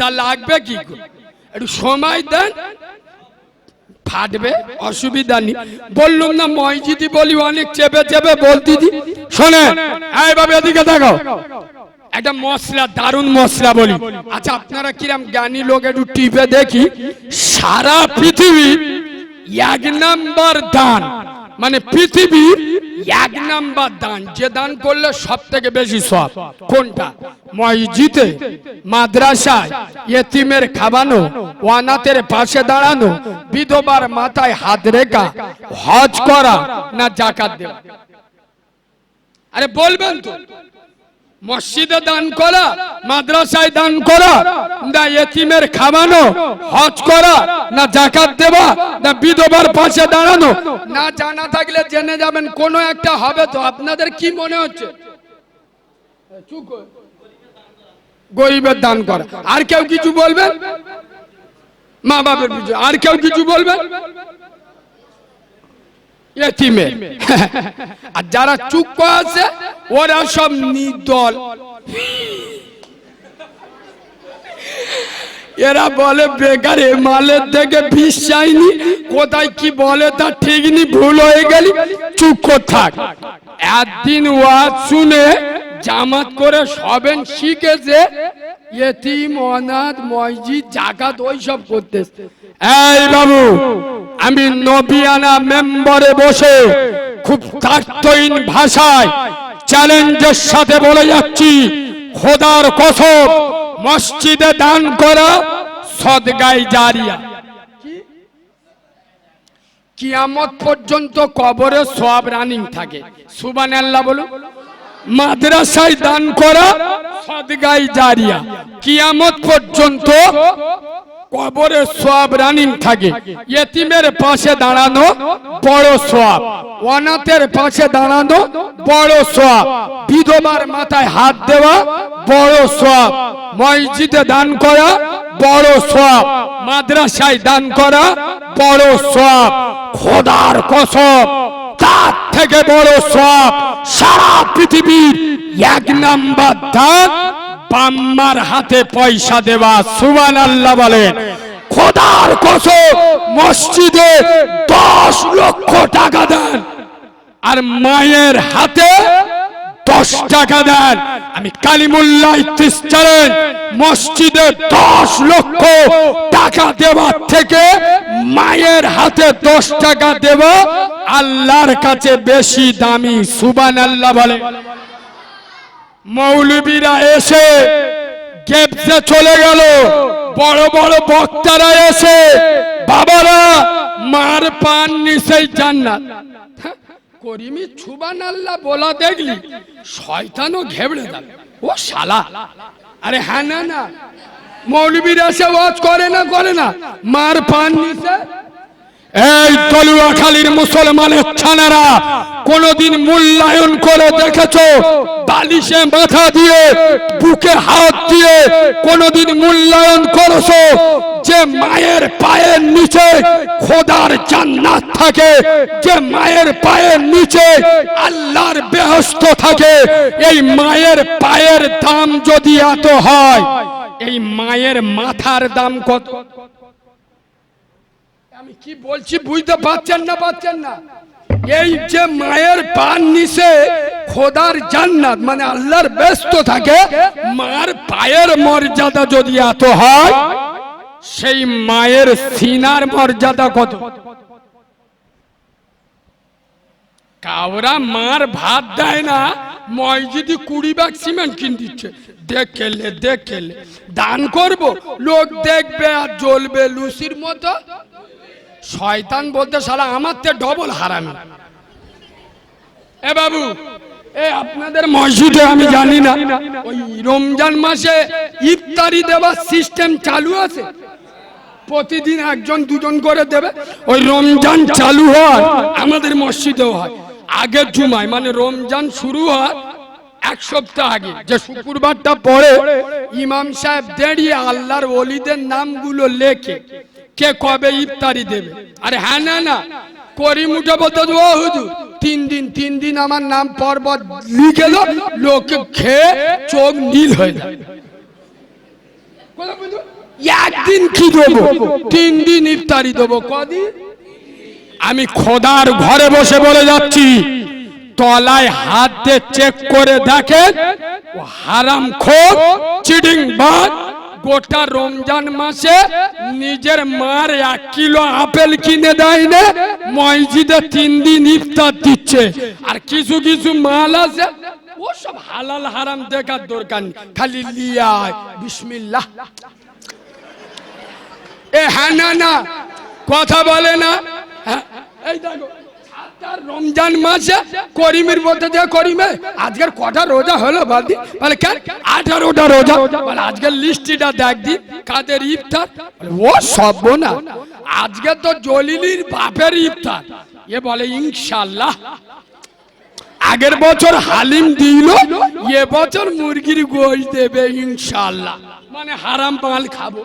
তা লাগবে কি করে, একটু সময় দেন, ফাটবে, অসুবিধা নেই। বললুম না মসজিদি বলি অনেক চেপে চেপে বলতি দি। শোনেন এইভাবে এদিকে দেখো, একটা মশলা, দারুণ মশলা বলি। আচ্ছা আপনারা কিরম জ্ঞানী লোক, একটু টিপে দেখি। সারা পৃথিবী 1 নাম্বার দান, মানে পৃথিবীর 1 নাম্বার দান, যে দান করলে সব থেকে বেশি সওয়াব, কোনটা? মসজিদে, মাদ্রাসায়, ইয়েতিমের খাওয়ানো, অনাথের পাশে দাঁড়ানো, বিধবার মাথায় হাত রেখা, হজ করা, না যাকাত দেওয়া? আরে বলবেন তো। মসজিদে দান করা, মাদ্রাসায় দান করা, না ইয়েতিমের খাওয়ানো, হজ করা, না যাকাত দেওয়া, না বিধবার পাশে দাঁড়ানো? না জানা থাকলে জেনে যাবেন, কোনো একটা হবে তো। আপনাদের কি মনে হচ্ছে? গরিবের দান করা। আর কেউ কিছু বলবেন? মা বাবার কিছু, আর কেউ কিছু বলবেন? ইয়েতিমের। আর যারা চুপ করে আছে ওরা সব নির্দল। এরা বলে বেকারে মালের থেকে বিশ্বাসনি, কোথায় কি বলে তা ঠিক নি, ভুল হয়ে গেলি, চুপ করে থাক। একদিন ওয়াজ শুনে জামাত করে সবেন শিখেছে, ইয়েতিম, অনাথ, মসজিদ, যাকাত ওইসব করতেছে। এই বাবু, আমি নবিয়ানা মেম্বারে বসে খুব তার্থহীন ভাষায় চ্যালেঞ্জের সাথে বলে যাচ্ছি, খোদার কসম, মসজিদে দান করা সদগায়ে জারিয়া, কিয়ামত পর্যন্ত কবরে সওয়াব রানিং থাকে। সুবহানাল্লাহ বলুন। মাদ্রাসায় দান করা সদগায়ে জারিয়া, কিয়ামত পর্যন্ত কবরে সওয়াব রানিং থাকে। ইয়েতিমের পাশে দাঁড়ানো বড় সওয়াব, অনাথের পাশে দাঁড়ানো বড় সওয়াব, বিধবার মাথায় হাত দেওয়া বড় সওয়াব, মসজিদে দান করা বড় সওয়াব, মাদ্রাসায় দান করা বড় সওয়াব। খোদার কসম, তার থেকে বড় সওয়াব সারা পৃথিবীর 1 নাম্বার দান বাম্মার হাতে পয়সা দেওয়া। সুবহানাল্লাহ বলেন। খোদার কসম, মসজিদে 10 লক্ষ টাকা দেন আর মায়ের হাতে 10 টাকা দেন। আমি কালিমুল্লাহ ইত্তিসালেন, মসজিদে 10 লক্ষ টাকা দেওয়ার থেকে মায়ের হাতে 10 টাকা দেওয়া আল্লাহর কাছে বেশি দামি। সুবহানাল্লাহ বলে। মৌলবীরা এসে গেপসে চলে গেল, বড় বড় বক্তারা এসে, বাবারা মার পান নিচেই জান্নাত। করিমি সুবহানাল্লাহ বলা দেখলি শয়তানও ঘেবড়ে যাবে, ও শালা। আরে হ্যাঁ, না না, মৌলবীরা এসে ওয়াজ করে না, করে না, মার পান নিচে। এই তলুয়াখালীর মুসলমানের ছানারা কোনদিন মূল্যায়ন করে দেখেছো? বালিশে মাথা দিয়ে, বুকে হাত দিয়ে কোনদিন মূল্যায়ন করেছো যে মায়ের পায়ের নিচে খোদার জান্নাত থাকে, যে মায়ের পায়ের নিচে আল্লাহর বেহেশত থাকে? এই মায়ের পায়ের দাম যদি এত হয়, এই মায়ের মাথার দাম কত? আমি কি বলছি বুঝতে পারছেন না? পাচ্ছেন না? এই যে মায়ের পান নিচে খোদার জান্নাত, মানে আল্লাহর বেহেশত থাকে, মার পায়ের মর্যাদা যদি এত হয়, সেই মায়ের সিনার মর্যাদা কত? কাউরা মার ভাত দেয় না, মসজিদে 20 ব্যাগ সিমেন্ট কিনে দিচ্ছে। দেখেলে দেখেলে দান করব, লোক দেখবে আর জ্বলবে লুসির মতো। শয়তান বলতে শালা আমার থেকে ডবল হারামি। এ বাবু, এ আপনাদের মসজিদে আমি জানি না, ওই রমজান মাসে ইফতারি দেওয়ার সিস্টেম চালু আছে? প্রতিদিন 1-2 করে দেবে। ওই রমজান চালু হয় আমাদের মসজিদেও হয়। আগের জুমায়, মানে রমজান শুরু হয় 1 সপ্তাহ আগে, যে শুক্রবারটা পরে ইমাম সাহেব দাঁড়িয়ে আল্লাহর ওলিদের নামগুলো লেখে কে কবে ইফতারি দেবে। আরে হ্যাঁ, না না, করিম উঠে বলতে, ও হুজুর 3 দিন আমার নাম পর্বত লিখে দাও, লোকে খেয়ে চোখ নীল হয়ে যায়। একদিন কি দেবো? 3 দিন ইফতারি দেবো। কদিন? আমি খোদার ঘরে বসে বলে যাচ্ছি, তলায় হাত দিয়ে চেক করে দেখেন, ও হারামখোর চিটিংবাজ গোটা রমজান মাসে নিজের মার 1 কিলো আপেল কিনে দেয় না, মসজিদে 3 দিন ইফতার দিচ্ছে। আর কিছু কিছু মাল আছে, ও সব হালাল হারাম দেখার দরকার নেই, খালি লিয়ায় বিসমিল্লাহ। এ হ্যাঁ না না কথা বলে না। এই দেখো রমজান মাসে করিমের বলতে যে করিমে আজকের কটা রোজা হলো বাদি, বলে কেন 18টা রোজা, বলে আজকের লিস্টটা দেখ দি কাদের ইফতার। ও সব না, আজকে তো জলিলির বাপের ইফতার। এ বলে ইনশাআল্লাহ আগের বছর হালিম দিল, এ বছর মুরগির গোশত দেবে ইনশাআল্লাহ, মানে হারাম মাল খাবো।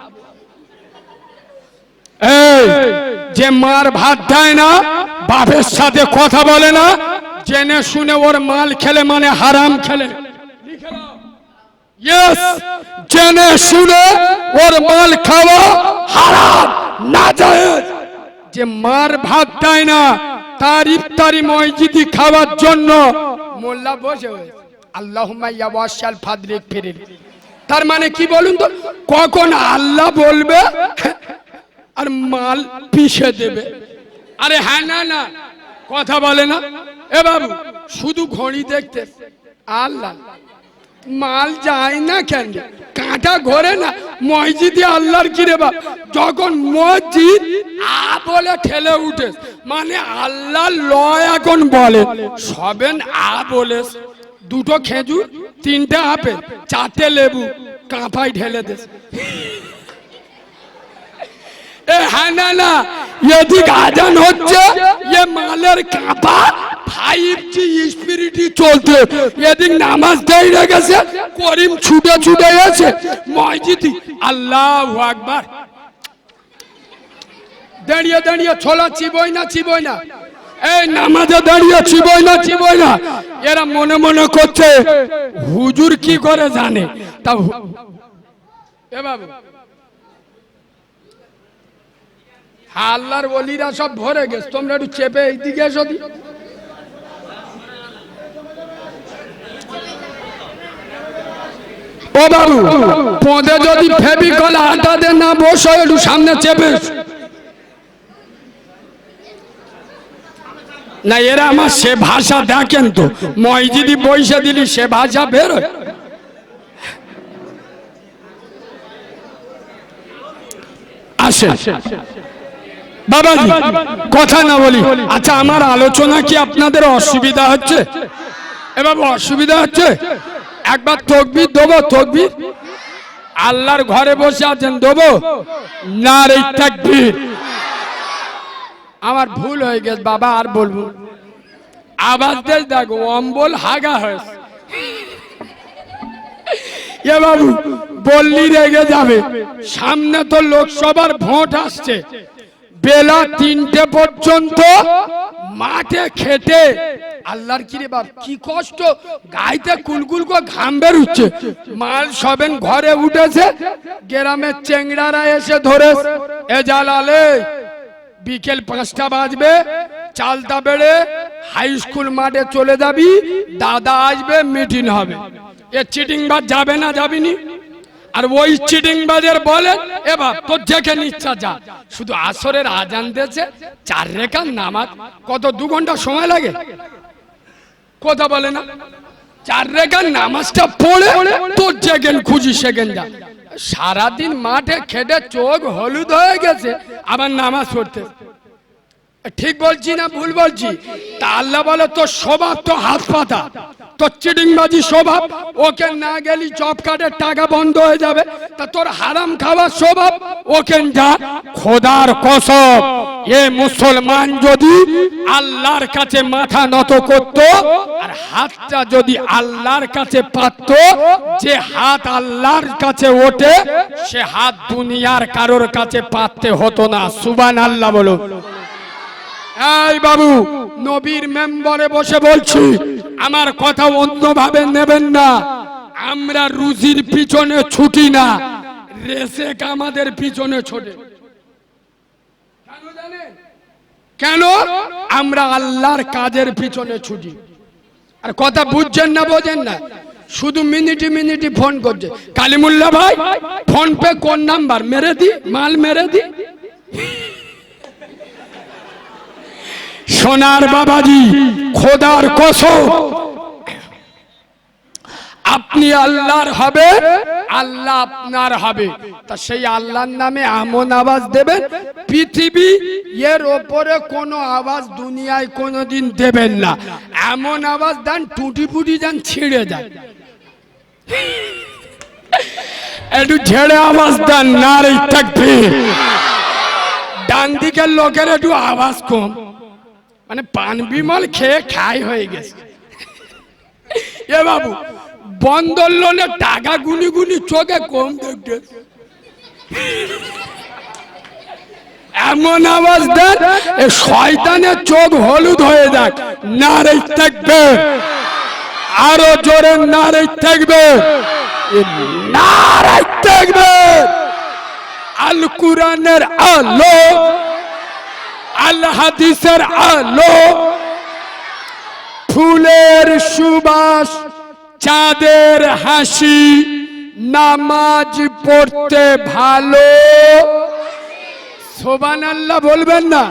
এই যে মার ভাত দেয় না, বাপের সাথে কথা বলে না, জেনে শুনে ওর মাল খেলে মানে হারাম খেলে। ইয়েস, জেনে শুনে ওর মাল খাওয়া হারাম নাজায়েজ। যে মার ভাত দেয় না, তার ইফতারি মসজিদি খাওয়ার জন্য মোল্লা বসে আল্লাহুম্মা ইয়া ওয়াসাল ফাদরিক ফিরিল। তার মানে কি বলুন তো, কখন আল্লাহ বলবে আর মাল পিষে দেবে। আরে হ্যাঁ না না কথা বলে না। এ বাবু শুধু ঘড়ি দেখতে আল্লাহ, মাল যায় না কেন? কাঁটা ঘোরে না মসজিদে আল্লাহর কি রে বাপ? যখন মসজিদ আ বলে ঠেলে উঠে, মানে আল্লাহ ল এখন বলে সবেন আ বলে, 2টো খেজুর 3টে আপেল 4টে লেবু কাঁপায় ঢেলে দেশ। হ্যাঁ না না, এদিক আজান হচ্ছে, এ মালের কাঁপা 5G স্পিরিট চলতে, এদিক নামাজ দেই রেখেছে, করিম ছুটে ছুটে এসে মসজিদে আল্লাহু আকবার দাঁড়িয়ে দাঁড়িয়ে ছোলা চিবই না চিবই না, এই নামাজে দাঁড়িয়ে চিবই না চিবই না। এরা মনে মনে করছে হুজুর কি করে জানে। তা এ বাবু আল্লাহর ওলিরা সব ভরে গেছে, তোমরা একটু চেপে এইদিকে এসো। ও বাবু পদে যদি ফেবিকল আটাতে না বসো, একটু সামনে চেপে না। এরা আমার সে ভাষা দেখেন তো, মসজিদি বইসা দিলি সে ভাষা বেরোয়। আসে বাবাজি কথা না বলি। আচ্ছা আমার আলোচনা কি আপনাদের অসুবিধা হচ্ছে? এবার অসুবিধা হচ্ছে? একবার তাকবীর দেবো? তাকবীর আল্লাহর ঘরে বসে আছেন দেবো? নারে তাকবীর। আমার ভুল হয়ে গেছে বাবা, আর বলবো আওয়াজ দেশ দেখো অম্বল হাগা হয়েছে। এ বাবু বললি রেগে যাবে, সামনে তো লোকসভার ভোট আসছে, বেলা 3টে পর্যন্ত মাঠে খেটে আল্লাহর কি রে বাপ কি কষ্ট, গাইতে কুলকুল করে ঘাম বেরুচ্ছে, মাল সবেন ঘরে উঠেছে, গ্রামের চেংড়ারা এসে ধরে এ জালালে বিকেল 5টা বাজবে, চালতা বেড়ে হাই স্কুল মাঠে চলে যাবি, দাদা আসবে মিটিং হবে। এ চিটিংবাজ যাবে না? যাবিনি? আর ওই চিটিংবাজের বলে এ বাপ তোর যেখানে ইচ্ছা যা, শুধু আসরের আজান দিয়েছে 4 রাকাত নামাজ, কত 2 ঘন্টা সময় লাগে? কথা বলে না, 4 রাকাত নামাজটা পড়ে তোর যেখানে খুশি সেখানে যা। সারাদিন মাঠে খেটে চোখ হলুদ হয়ে গেছে, আবার নামাজ পড়তে। ঠিক বলছি না ভুল বলছি? তা আল্লাহ বলে তোর স্বভাব তো হাত পাতা, তোর চিটিংবাজি স্বভাব, ওকে না গেলি জব কার্ডের টাকা বন্ধ হয়ে যাবে। তা তোর হারাম খাওয়ার স্বভাব, ওকে যা। খোদার কসম, এ মুসলমান যদি আল্লাহর কাছে মাথা নত করত আর হাতটা যদি আল্লাহর কাছে পাতত, যে হাত আল্লাহর কাছে ওঠে সে হাত দুনিয়ার কারোর কাছে পাততে হতো না। সুবহানাল্লাহ বলো। এই বাবু নবীর মেম্বারে বসে বলছি, আমার কথা অন্যভাবে নেবেন না। আমরা রুজির পিছনে ছুটি না, রেসেক আমাদের পিছনে ছোটে। কেন জানেন? কেন? আমরা আল্লাহর কাজের পিছনে ছুটি। আর কথা বুঝছেন না, বোঝেন না, শুধু মিনিটি মিনিটি ফোন করছে। কালিমুল্লাহ ভাই ফোন পে কোন নাম্বার, মেরে দি, মাল মেরে দি। সোনার বাবাজি, খোদার কসম, আপনি আল্লাহর হবে, আল্লাহ আপনার হবে। তা সেই আল্লাহর নামে এমন আওয়াজ দেবেন, পৃথিবী এর ওপরে কোনো আওয়াজ দুনিয়ায় কোনোদিন দেবেন না। এমন আওয়াজ দেন টুটি ফুটি যান ছিঁড়ে যায়। একটু ঝেড়ে আওয়াজ দেন, নারে তাকবীর। ডান দিকের লোকের একটু আওয়াজ কম, মানে পান বিমল খেয়ে খাই হয়ে গেছে। এ বাবু, বন্দর লোনের টাকা গুনি গুনি চোখে কম দেখতে, এমন আওয়াজ দেন এ শয়তানের চোখ হলুদ হয়ে যাক। নারে তাকবীর, আরো জোরে নারে তাকবীর, নারে তাকবীর। আল কুরআনের আলো, আল হাদিসের আলো, ফুলের সুবাস, চাঁদের হাসি, নামাজ পড়তে ভালো। সুবহানাল্লাহ বলবেন না?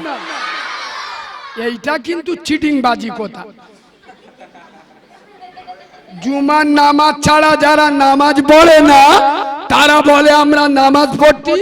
এইটা কিন্তু চিটিংবাজি কথা। জুমার নামাজ ছাড়া যারা নামাজ পড়ে না, তারা বলে আমরা নামাজ পড়ছি,